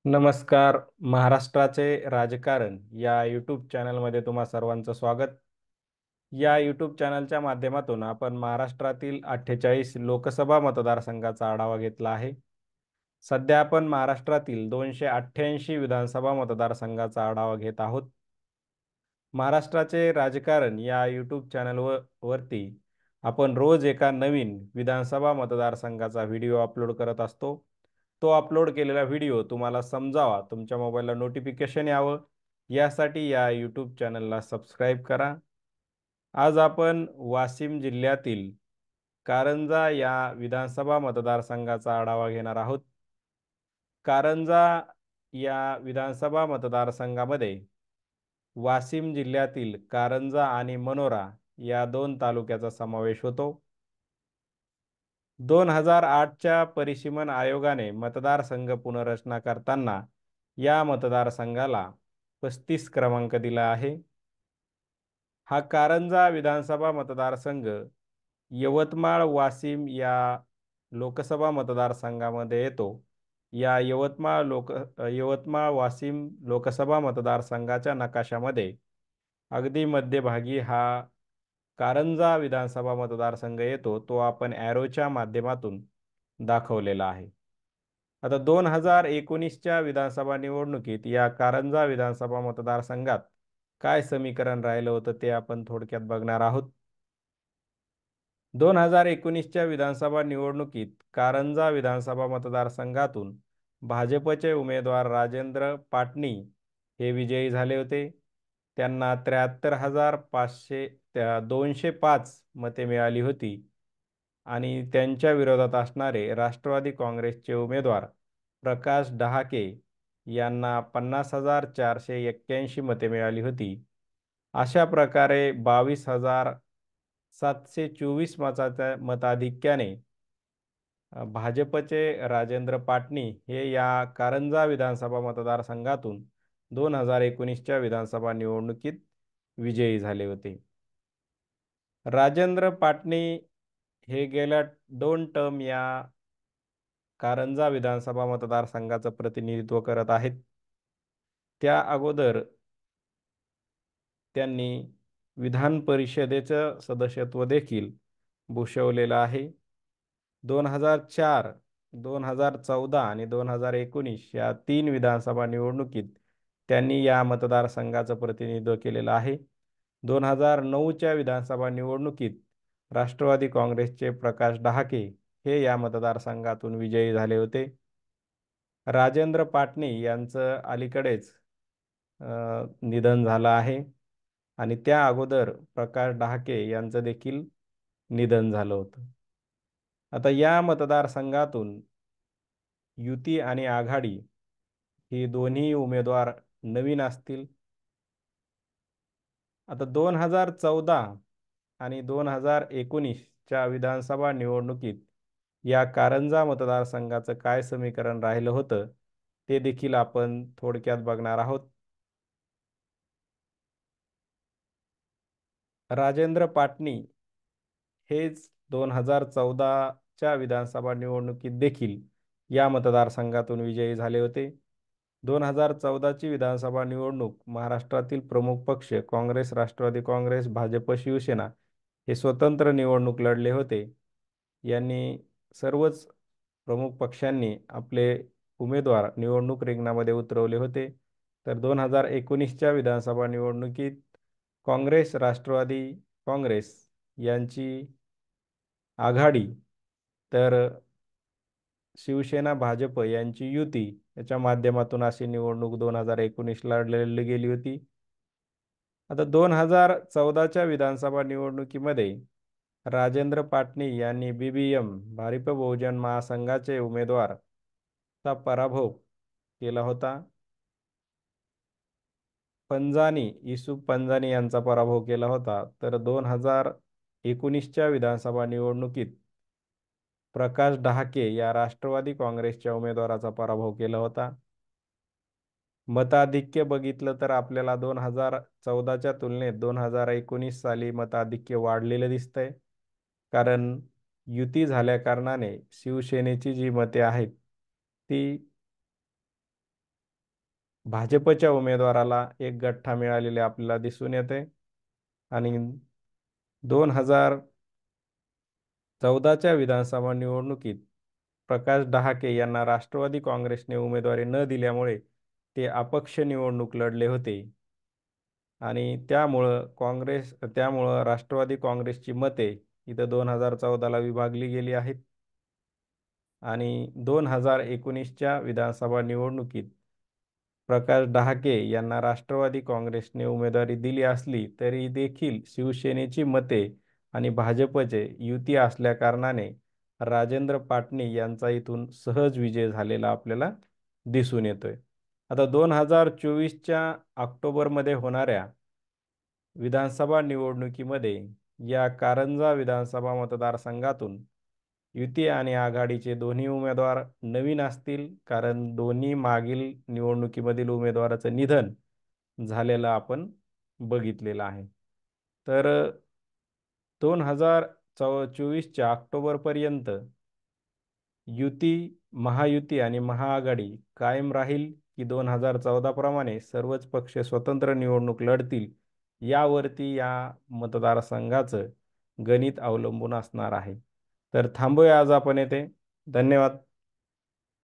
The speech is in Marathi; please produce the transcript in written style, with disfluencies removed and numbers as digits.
नमस्कार. महाराष्ट्राचे राजकारण या यूट्यूब चॅनलमध्ये तुम्हा सर्वांचं स्वागत. या यूट्यूब चॅनलच्या माध्यमातून आपण महाराष्ट्रातील 48 लोकसभा मतदारसंघाचा आढावा घेतला आहे. सध्या आपण महाराष्ट्रातील 288 विधानसभा मतदारसंघाचा आढावा घेत आहोत. महाराष्ट्राचे राजकारण या यूट्यूब वरती आपण रोज एका नवीन विधानसभा मतदारसंघाचा व्हिडिओ अपलोड करत असतो. तो अपलोड केलेला व्हिडिओ तुम्हाला समजावा, तुमच्या मोबाईलला नोटिफिकेशन यावं, यासाठी या यूट्यूब चॅनलला सबस्क्राईब करा. आज आपण वाशिम जिल्ह्यातील कारंजा या विधानसभा मतदारसंघाचा आढावा घेणार आहोत. कारंजा या विधानसभा मतदारसंघामध्ये वाशिम जिल्ह्यातील कारंजा आणि मनोरा या दोन तालुक्याचा समावेश होतो. 2008च्या परिसीमन आयोगाने मतदारसंघ पुनर्रचना करताना या मतदारसंघाला 35 क्रमांक दिला आहे. हा कारंजा विधानसभा मतदारसंघ यवतमाळ वाशिम या लोकसभा मतदारसंघामध्ये येतो. या यवतमाळ वाशिम लोकसभा मतदारसंघाच्या नकाशामध्ये अगदी मध्यभागी हा कारंजा विधानसभा मतदारसंघ येतो, तो आपण ॲरोच्या माध्यमातून दाखवलेला आहे. आता 2019च्या विधानसभा निवडणुकीत या कारंजा विधानसभा मतदारसंघात काय समीकरण राहिलं होतं ते आपण थोडक्यात बघणार आहोत. 2019च्या विधानसभा निवडणुकीत कारंजा विधानसभा मतदारसंघातून भाजपचे उमेदवार राजेंद्र पाटणी हे विजयी झाले होते. त्यांना 73,205 मते मिळाली होती आणि त्यांच्या विरोधात असणारे राष्ट्रवादी काँग्रेसचे उमेदवार प्रकाश डहाके यांना 50,481 मते मिळाली होती. अशा प्रकारे 22,724 मताधिक्याने भाजपचे राजेंद्र पाटणी हे या कारंजा विधानसभा मतदारसंघातून 2019च्या विधानसभा निवडणुकीत विजयी झाले होते. राजेंद्र पाटणी हे गेल्या 2 टर्म या कारंजा विधानसभा मतदारसंघाचं प्रतिनिधित्व करत आहेत. त्या अगोदर त्यांनी विधान परिषदेचं सदस्यत्व देखील भूषवलेलं आहे. 2004, 2014 आणि 2019 या 3 विधानसभा निवडणुकीत त्यांनी या मतदारसंघाचं प्रतिनिधित्व केलेलं आहे. 2009च्या विधानसभा निवडणुकीत राष्ट्रवादी काँग्रेसचे प्रकाश डहाके हे या मतदारसंघातून विजयी झाले होते. राजेंद्र पाटणी यांचं अलीकडेच निधन झालं आहे आणि त्या अगोदर प्रकाश डहाके यांचं देखील निधन झालं होतं. आता या मतदारसंघातून युती आणि आघाडी ही दोन्ही उमेदवार नवीन असतील. आता 2014 आणि 2019च्या विधानसभा निवडणुकीत या कारंजा मतदारसंघाचं काय समीकरण राहिलं होतं ते देखील आपण थोडक्यात बघणार आहोत. राजेंद्र पाटणी हेच 2014च्या विधानसभा निवडणुकीत देखील या मतदारसंघातून विजयी झाले होते. 2014ची विधानसभा निवडणूक महाराष्ट्रातील प्रमुख पक्ष काँग्रेस, राष्ट्रवादी काँग्रेस, भाजप, शिवसेना हे स्वतंत्र निवडणूक लढले होते. यांनी सर्वच प्रमुख पक्षांनी आपले उमेदवार निवडणूक रिंगणामध्ये उतरवले होते. तर 2019च्या विधानसभा निवडणुकीत काँग्रेस, राष्ट्रवादी काँग्रेस यांची आघाडी तर शिवसेना भाजप यांची युती याच्या माध्यमातून अशी निवडणूक 2019ला लढली गेली होती. आता 2014च्या विधानसभा निवडणुकीमध्ये राजेंद्र पाटणी यांनी BBM भारिप बहुजन महासंघाचे उमेदवारचा पराभव केला होता. युसुफ पंजानी यांचा पराभव केला होता. तर 2019च्या विधानसभा निवडणुकीत प्रकाश डहाके या राष्ट्रवादी काँग्रेसच्या उमेदवाराचा पराभव केला होता. मताधिक्य बघितलं तर आपल्याला 2014च्या तुलनेत 2019 साली मताधिक्य वाढलेलं दिसतंय. कारण युती झाल्या कारणाने शिवसेनेची जी मते आहेत ती भाजपच्या उमेदवाराला एक गठ्ठा मिळालेले आपल्याला दिसून येते. आणि 2014च्या विधानसभा निवडणुकीत प्रकाश डहाके यांना राष्ट्रवादी काँग्रेसने उमेदवारी न दिल्यामुळे ते अपक्ष निवडणूक लढले होते. आणि त्यामुळं राष्ट्रवादी काँग्रेसची मते इथं 2014ला विभागली गेली आहेत. आणि 2019च्या विधानसभा निवडणुकीत प्रकाश डहाके यांना राष्ट्रवादी काँग्रेसने उमेदवारी दिली असली तरी देखील शिवसेनेची मते आणि भाजपचे युती असल्याकारणाने राजेंद्र पाटणी यांचा इथून सहज विजय झालेला आपल्याला दिसून येतोय. आता 2024च्या ऑक्टोबरमध्ये होणाऱ्या विधानसभा निवडणुकीमध्ये या कारंजा विधानसभा मतदारसंघातून युती आणि आघाडीचे दोन्ही उमेदवार नवीन असतील, कारण दोन्ही मागील निवडणुकीमधील उमेदवाराचं निधन झालेलं आपण बघितलेलं आहे. तर 2024च्या ऑक्टोबरपर्यंत युती, महायुती आणि महाआघाडी कायम राहील की 2014 प्रमाणे सर्वच पक्ष स्वतंत्र निवडणूक लढतील, यावरती या मतदारसंघाचं गणित अवलंबून असणार आहे. तर थांबूया आज आपण येथे. धन्यवाद.